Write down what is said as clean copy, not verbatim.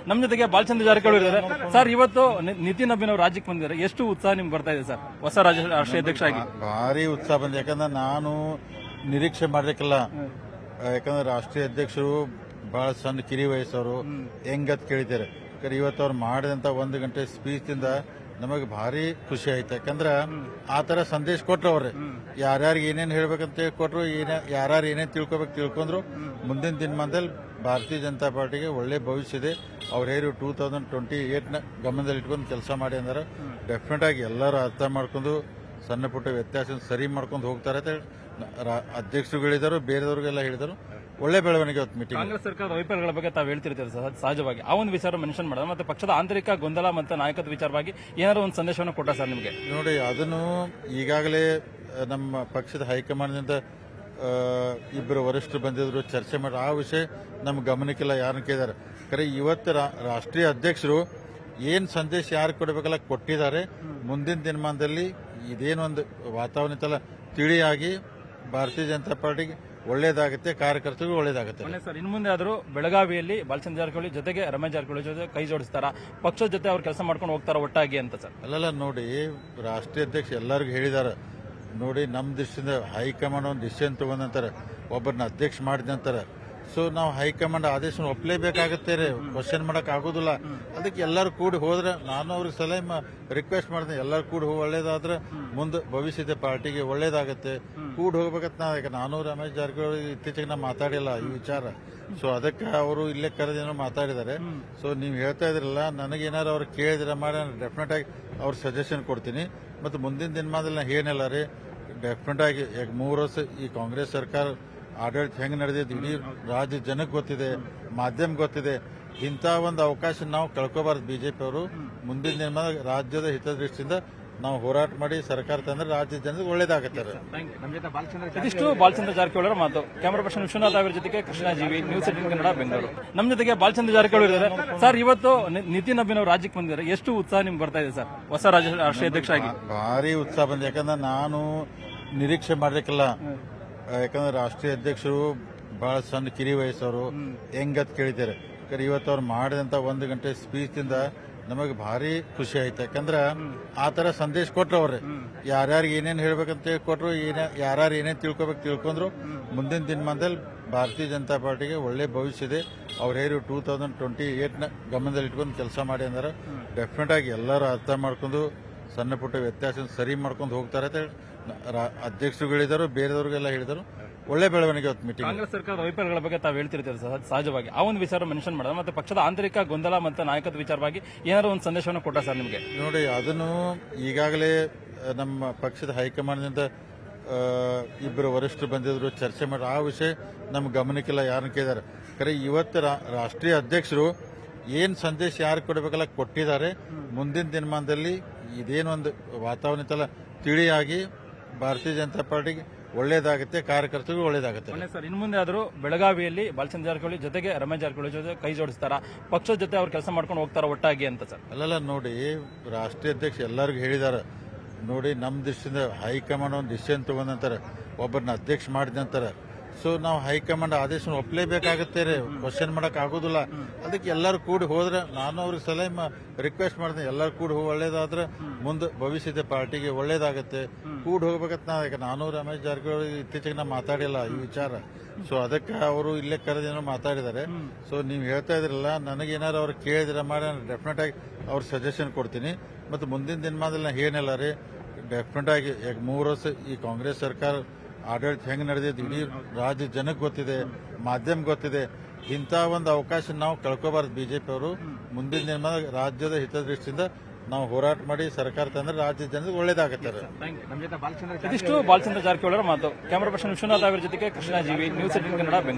ನಮ್ಮ ಜೊತೆಗೆ ಬಾಲಚಂದ್ರ ಜಾರಕಿಹೊಳಿ ಇದ್ದಾರೆ. ಸರ್, ಇವತ್ತು ನಿತಿನ್ ಅಭಿನವ್ ರಾಜ್ಯಕ್ಕೆ ಬಂದಿದ್ದಾರೆ. ಎಷ್ಟು ಉತ್ಸಾಹ ನಿಮ್ಗೆ ಬರ್ತಾ ಇದೆ ಸರ್ ಹೊಸ ರಾಷ್ಟ್ರೀಯ ಅಧ್ಯಕ್ಷ ಆಗಿ? ಭಾರಿ ಉತ್ಸಾಹ ಬಂದಿದೆ. ಯಾಕಂದ್ರೆ ನಾನು ನಿರೀಕ್ಷೆ ಮಾಡ್ಲಿಕ್ಕಿಲ್ಲ. ಯಾಕಂದ್ರೆ ರಾಷ್ಟ್ರೀಯ ಅಧ್ಯಕ್ಷರು ಬಹಳ ಸಣ್ಣ ಕಿರಿ ವಯಸ್ಸವರು ಹೆಂಗತ್ ಕೇಳಿದ್ದಾರೆ. ಇವತ್ತು ಅವ್ರು ಮಾಡಿದಂತ 1 ಗಂಟೆ ಸ್ಪೀಚ್ ಇಂದ ನಮಗೆ ಭಾರಿ ಖುಷಿ ಆಯ್ತು. ಯಾಕಂದ್ರ ಆ ತರ ಸಂದೇಶ ಕೊಟ್ರು ಅವ್ರೆ. ಯಾರ್ಯಾರಿಗೆ ಏನೇನ್ ಹೇಳ್ಬೇಕಂತ ಕೊಟ್ರು, ಯಾರ್ಯಾರು ಏನೇನ್ ತಿಳ್ಕೊಂಡ್ರು. ಮುಂದಿನ ದಿನಮಾನದಲ್ಲಿ ಭಾರತೀಯ ಜನತಾ ಪಾರ್ಟಿಗೆ ಒಳ್ಳೆ ಭವಿಷ್ಯ ಇದೆ. ಅವ್ರು ಹೇಳಿ 2028 ನ ಗಮನದಲ್ಲಿ ಇಟ್ಕೊಂಡು ಕೆಲಸ ಮಾಡಿ ಅಂದ್ರೆ ಡೆಫಿನೆಟ್ ಆಗಿ ಎಲ್ಲರೂ ಅರ್ಥ ಮಾಡ್ಕೊಂಡು ಸಣ್ಣ ಪುಟ್ಟ ವ್ಯತ್ಯಾಸ ಸರಿ ಮಾಡ್ಕೊಂಡು ಹೋಗ್ತಾರೆ ಅಂತ ಅಧ್ಯಕ್ಷರು ಹೇಳಿದರು, ಬೇರೆದವ್ರಿಗೆಲ್ಲ ಹೇಳಿದರು. ಒಳ್ಳೆ ಬೆಳವಣಿಗೆ ಮೀಟಿಂಗ್. ಕಾಂಗ್ರೆಸ್ ಸರ್ಕಾರದ ವೈಫಲ್ಯಗಳ ಬಗ್ಗೆ ತಾವು ಹೇಳ್ತಿರ್ತೀರಿ ಸಹಜವಾಗಿ. ಆ ಒಂದು ವಿಚಾರ ಮೆನ್ಷನ್ ಮಾಡೋದು ಮತ್ತೆ ಪಕ್ಷದ ಆಂತರಿಕ ಗೊಂದಲ ಮತ್ತು ನಾಯಕತ್ವ ವಿಚಾರವಾಗಿ ಏನಾದ್ರು ಒಂದು ಸಂದೇಶವನ್ನು ಕೊಟ್ಟ ಸರ್ ನಿಮಗೆ? ನೋಡಿ, ಅದನ್ನು ಈಗಾಗಲೇ ನಮ್ಮ ಪಕ್ಷದ ಹೈಕಮಾಂಡ್ನಿಂದ ಇಬ್ಬರು ವರಿಷ್ಠರು ಬಂದಿದ್ರು, ಚರ್ಚೆ ಮಾಡಿ. ಆ ವಿಷಯ ನಮ್ಮ ಗಮನಕ್ಕಿಲ್ಲ, ಯಾರನ್ನ ಕೇಳಿದ್ದಾರೆ. ಖರೆ ಇವತ್ತು ರಾಷ್ಟ್ರೀಯ ಅಧ್ಯಕ್ಷರು ಏನ್ ಸಂದೇಶ ಯಾರು ಕೊಡಬೇಕಲ್ಲ ಕೊಟ್ಟಿದ್ದಾರೆ. ಮುಂದಿನ ದಿನಮಾನದಲ್ಲಿ ಇದೇನೊಂದು ವಾತಾವರಣ ಇತ್ತಲ್ಲ ತಿಳಿಯಾಗಿ ಭಾರತೀಯ ಜನತಾ ಪಾರ್ಟಿಗೆ ಒಳ್ಳೇದಾಗುತ್ತೆ, ಕಾರ್ಯಕರ್ತರಿಗೂ ಒಳ್ಳೇದಾಗುತ್ತೆ. ಸರ್, ಇನ್ನು ಮುಂದೆ ಆದರೂ ಬೆಳಗಾವಿಯಲ್ಲಿ ಬಾಲಚಂದ್ರ ಜಾರಕಿಹೊಳಿ ಜೊತೆಗೆ ರಮೇಶ್ ಜಾರಕಿಹೊಳಿ ಜೊತೆ ಕೈ ಜೋಡಿಸ್ತಾರ, ಪಕ್ಷದ ಜೊತೆ ಅವ್ರು ಕೆಲಸ ಮಾಡ್ಕೊಂಡು ಹೋಗ್ತಾರ ಒಟ್ಟಾಗಿ ಅಂತ ಸರ್? ಅಲ್ಲೆಲ್ಲ ನೋಡಿ, ರಾಷ್ಟ್ರೀಯ ಅಧ್ಯಕ್ಷ ಎಲ್ಲರಿಗೂ ಹೇಳಿದ್ದಾರೆ. ನೋಡಿ, ನಮ್ಮ ದೃಷ್ಟಿಯಿಂದ ಹೈಕಮಾಂಡ್ ಒಂದು ಡಿಸಿಷನ್ ತಗೊಂಡಂತಾರೆ, ಒಬ್ಬರನ್ನ ಅಧ್ಯಕ್ಷ ಮಾಡಿದಂತಾರೆ. ಸೊ ನಾವು ಹೈಕಮಾಂಡ್ ಆದೇಶ ಒಪ್ಪಲೇಬೇಕಾಗತ್ತೆ ರೀ, ಕ್ವಶನ್ ಮಾಡಕ್ ಆಗೋದಿಲ್ಲ. ಅದಕ್ಕೆ ಎಲ್ಲರೂ ಕೂಡಿ ಹೋದ್ರೆ, ನಾನು ಅವ್ರಿಗೆ ಸಲಹೆ ರಿಕ್ವೆಸ್ಟ್ ಮಾಡಿದೆ, ಎಲ್ಲರೂ ಕೂಡಿ ಒಳ್ಳೇದಾದ್ರೆ ಮುಂದೆ ಭವಿಷ್ಯದ ಪಾರ್ಟಿಗೆ ಒಳ್ಳೇದಾಗತ್ತೆ. ಕೂಡಿ ಹೋಗ್ಬೇಕಂತ ನಾನು ರಮೇಶ್ ಜಾರಕಿಹೊಳಿ ಇತ್ತೀಚೆಗೆ ನಾ ಮಾತಾಡಿಲ್ಲ ಈ ವಿಚಾರ. ಸೊ ಅದಕ್ಕೆ ಅವರು ಇಲ್ಲೇ ಕರೆದೇನೋ ಮಾತಾಡಿದ್ದಾರೆ. ಸೊ ನೀವು ಹೇಳ್ತಾ ಇದ್ರಲ್ಲ, ನನಗೇನಾರು ಅವ್ರು ಕೇಳಿದ್ರೆ ಮಾಡಿ ಡೆಫಿನೆಟ್ ಆಗಿ ಅವ್ರ ಸಜೆಷನ್ ಕೊಡ್ತೀನಿ. ಮತ್ತು ಮುಂದಿನ ದಿನಮಾನದಲ್ಲಿ ನಾ ಏನಿಲ್ಲ ರೀ, ಡೆಫಿನೆಟ್ ಆಗಿ 3 ವರ್ಷ ಈ ಕಾಂಗ್ರೆಸ್ ಸರ್ಕಾರ ಆಡಳಿತ ಹೆಂಗ್ ನಡೆದಿದೆ ಇಡೀ ರಾಜ್ಯ ಜನಕ್ಕೆ ಗೊತ್ತಿದೆ, ಮಾಧ್ಯಮ ಗೊತ್ತಿದೆ. ಇಂಥ ಒಂದು ಅವಕಾಶ ನಾವು ಕಳ್ಕೋಬಾರ್ದು. ಬಿಜೆಪಿ ಅವರು ಮುಂದಿನ ದಿನಮಾನ ರಾಜ್ಯದ ಹಿತದೃಷ್ಟಿಯಿಂದ ನಾವು ಹೋರಾಟ ಮಾಡಿ ಸರ್ಕಾರ ತಂದ್ರೆ ರಾಜ್ಯದ ಜನರಿಗೆ ಒಳ್ಳೇದಾಗುತ್ತೆ. ಇದಿಷ್ಟು ಬಾಲಚಂದ್ರ ಜಾರಕಿಹೊಳಿ ಅವರ ಮಾತು. ಕ್ಯಾಮರಾ ಪರ್ಸನ್ ವಿಶ್ವನಾಥ್ ಅವರ ಜೊತೆಗೆ ಕೃಷ್ಣ ಜೀವಿ, ನ್ಯೂಸ್ 18 ಕನ್ನಡ, ಬೆಂಗಳೂರು. ನಮ್ಮ ಜೊತೆಗೆ ಬಾಲಚಂದ್ರ ಜಾರಕಿಹೊಳಿ ಇದ್ದಾರೆ. ಸರ್, ಇವತ್ತು ನಿತಿನ್ ಅಭಿನವ್ ರಾಜ್ಯಕ್ಕೆ ಬಂದಿದ್ದಾರೆ. ಎಷ್ಟು ಉತ್ಸಾಹ ನಿಮ್ಗೆ ಬರ್ತಾ ಇದೆ ಸರ್ ಹೊಸ ರಾಷ್ಟ್ರೀಯ ಅಧ್ಯಕ್ಷ ಆಗಿ? ಭಾರಿ ಉತ್ಸಾಹ ಬಂದಿದೆ. ಯಾಕಂದ್ರೆ ನಾನು ನಿರೀಕ್ಷೆ ಮಾಡ್ಲಿಕ್ಕಿಲ್ಲ. ಯಾಕಂದ್ರೆ ರಾಷ್ಟ್ರೀಯ ಅಧ್ಯಕ್ಷರು ಬಹಳ ಸಣ್ಣ ಕಿರಿ ವಯಸ್ಸವರು ಹೆಂಗತ್ ಕೇಳಿದ್ದಾರೆ. ಇವತ್ತು ಅವ್ರು ಮಾಡಿದಂತ 1 ಗಂಟೆ ಸ್ಪೀಚ್ ಇಂದ ನಮಗೆ ಭಾರಿ ಖುಷಿ ಆಯ್ತು. ಯಾಕಂದ್ರೆ ಆ ತರ ಸಂದೇಶ ಕೊಟ್ರು ಅವ್ರೆ. ಯಾರ್ಯಾರಿಗೆ ಏನೇನ್ ಹೇಳ್ಬೇಕಂತ ಕೊಟ್ರು, ಯಾರ್ಯಾರು ಏನೇನ್ ತಿಳ್ಕೊಂಡ್ರು. ಮುಂದಿನ ದಿನಮಾನದಲ್ಲಿ ಭಾರತೀಯ ಜನತಾ ಪಾರ್ಟಿಗೆ ಒಳ್ಳೆ ಭವಿಷ್ಯ ಇದೆ. ಅವ್ರು ಹೇಳಿ 2028 ನ ಗಮನದಲ್ಲಿ ಇಟ್ಕೊಂಡು ಕೆಲಸ ಮಾಡಿ ಅಂದ್ರೆ ಡೆಫಿನೆಟ್ ಆಗಿ ಎಲ್ಲರೂ ಅರ್ಥ ಮಾಡ್ಕೊಂಡು ಸಣ್ಣ ಪುಟ್ಟ ವ್ಯತ್ಯಾಸ ಸರಿ ಮಾಡ್ಕೊಂಡು ಹೋಗ್ತಾರೆ ಅಂತ ಅಧ್ಯಕ್ಷರು ಹೇಳಿದರು, ಬೇರೆದವ್ರಿಗೆಲ್ಲ ಹೇಳಿದರು. ಒಳ್ಳೆ ಬೆಳವಣಿಗೆ ಮೀಟಿಂಗ್. ಕಾಂಗ್ರೆಸ್ ಸರ್ಕಾರದ ವೈಫಲ್ಯಗಳ ಬಗ್ಗೆ ತಾವು ಹೇಳ್ತಿರ್ತೀರಿ ಸಹಜವಾಗಿ. ಆ ಒಂದು ವಿಚಾರ ಮೆನ್ಷನ್ ಮಾಡೋದು ಮತ್ತೆ ಪಕ್ಷದ ಆಂತರಿಕ ಗೊಂದಲ ಮತ್ತು ನಾಯಕತ್ವ ವಿಚಾರವಾಗಿ ಏನಾದ್ರು ಒಂದು ಸಂದೇಶವನ್ನು ಕೊಟ್ಟ ಸರ್ ನಿಮಗೆ? ನೋಡಿ, ಅದನ್ನು ಈಗಾಗಲೇ ನಮ್ಮ ಪಕ್ಷದ ಹೈಕಮಾಂಡ್ನಿಂದ ಇಬ್ಬರು ವರಿಷ್ಠರು ಬಂದಿದ್ರು, ಚರ್ಚೆ ಮಾಡಿ. ಆ ವಿಷಯ ನಮ್ಮ ಗಮನಕ್ಕಿಲ್ಲ, ಯಾರನ್ನ ಕೇಳಿದ್ದಾರೆ. ಖರೆ ಇವತ್ತು ರಾಷ್ಟ್ರೀಯ ಅಧ್ಯಕ್ಷರು ಏನ್ ಸಂದೇಶ ಯಾರು ಕೊಡಬೇಕಲ್ಲ ಕೊಟ್ಟಿದ್ದಾರೆ. ಮುಂದಿನ ದಿನಮಾನದಲ್ಲಿ ಇದೇನೊಂದು ವಾತಾವರಣ ಇತ್ತಲ್ಲ ತಿಳಿಯಾಗಿ ಭಾರತೀಯ ಜನತಾ ಪಾರ್ಟಿಗೆ ಒಳ್ಳೇದಾಗುತ್ತೆ, ಕಾರ್ಯಕರ್ತರಿಗೂ ಒಳ್ಳೇದಾಗುತ್ತೆ. ಸರ್, ಇನ್ನು ಮುಂದೆ ಆದರೂ ಬೆಳಗಾವಿಯಲ್ಲಿ ಬಾಲಚಂದ್ರ ಜಾರಕಿಹೊಳಿ ಜೊತೆಗೆ ರಮೇಶ್ ಜಾರಕಿಹೊಳಿ ಜೊತೆ ಕೈ ಜೋಡಿಸ್ತಾರ, ಪಕ್ಷದ ಜೊತೆ ಅವ್ರು ಕೆಲಸ ಮಾಡ್ಕೊಂಡು ಹೋಗ್ತಾರ ಒಟ್ಟಾಗಿ ಅಂತ ಸರ್? ಅಲ್ಲೆಲ್ಲ ನೋಡಿ, ರಾಷ್ಟ್ರೀಯ ಅಧ್ಯಕ್ಷ ಎಲ್ಲರಿಗೂ ಹೇಳಿದ್ದಾರೆ. ನೋಡಿ, ನಮ್ಮ ದೃಷ್ಟಿಯಿಂದ ಹೈಕಮಾಂಡ್ ಒಂದು ಡಿಸಿಷನ್ ತಗೊಂಡಂತಾರೆ, ಒಬ್ಬರನ್ನ ಅಧ್ಯಕ್ಷ ಮಾಡಿದಂತಾರೆ. ಸೊ ನಾವು ಹೈಕಮಾಂಡ್ ಆದೇಶ ಒಪ್ಪಲೇಬೇಕಾಗತ್ತೆ ರೀ, ಕ್ವಶನ್ ಮಾಡಕ್ ಆಗೋದಿಲ್ಲ. ಅದಕ್ಕೆ ಎಲ್ಲರೂ ಕೂಡಿ ಹೋದ್ರೆ, ನಾನು ಅವ್ರಿಗೆ ಸಲಹೆ ರಿಕ್ವೆಸ್ಟ್ ಮಾಡಿದೆ, ಎಲ್ಲರೂ ಕೂಡಿ ಒಳ್ಳೇದಾದ್ರೆ ಮುಂದೆ ಭವಿಷ್ಯದ ಪಾರ್ಟಿಗೆ ಒಳ್ಳೇದಾಗತ್ತೆ. ಕೂಡಿ ಹೋಗ್ಬೇಕಂತ ನಾನು ರಮೇಶ್ ಜಾರಕಿಹೊಳಿ ಇತ್ತೀಚೆಗೆ ನಾ ಮಾತಾಡಿಲ್ಲ ಈ ವಿಚಾರ. ಸೊ ಅದಕ್ಕೆ ಅವರು ಇಲ್ಲೇ ಕರೆದೇನೋ ಮಾತಾಡಿದ್ದಾರೆ. ಸೊ ನೀವು ಹೇಳ್ತಾ ಇದ್ರಲ್ಲ, ನನಗೇನಾರು ಅವ್ರು ಕೇಳಿದ್ರೆ ಮಾಡಿ ಡೆಫಿನೆಟ್ ಆಗಿ ಅವ್ರ ಸಜೆಷನ್ ಕೊಡ್ತೀನಿ. ಮತ್ತು ಮುಂದಿನ ದಿನಮಾನದಲ್ಲಿ ನಾ ಏನಿಲ್ಲ ರೀ, ಡೆಫಿನೆಟ್ ಆಗಿ 3 ವರ್ಷ ಈ ಕಾಂಗ್ರೆಸ್ ಸರ್ಕಾರ ಆಡಳಿತ ಹೆಂಗ್ ನಡೆದಿದೆ ಇಡೀ ರಾಜ್ಯ ಜನಕ್ಕೆ ಗೊತ್ತಿದೆ, ಮಾಧ್ಯಮ ಗೊತ್ತಿದೆ. ಇಂಥ ಒಂದು ಅವಕಾಶ ನಾವು ಕಳ್ಕೋಬಾರ್ದು. ಬಿಜೆಪಿ ಅವರು ಮುಂದಿನ ದಿನಮಾನ ರಾಜ್ಯದ ಹಿತದೃಷ್ಟಿಯಿಂದ ನಾವು ಹೋರಾಟ ಮಾಡಿ ಸರ್ಕಾರ ತಂದ್ರೆ ರಾಜ್ಯದ ಜನರಿಗೆ ಒಳ್ಳೇದಾಗುತ್ತೆ. ಇದಿಷ್ಟು ಬಾಲಚಂದ್ರ ಜಾರಕಿಹೊಳಿ ಅವರ ಮಾತು. ಕ್ಯಾಮರಾ ಪರ್ಸನ್ ವಿಶ್ವನಾಥ್ ಅವರ ಜೊತೆಗೆ ಕೃಷ್ಣ ಜೀವಿ, ನ್ಯೂಸ್ 18 ಕನ್ನಡ, ಬೆಂಗಳೂರು.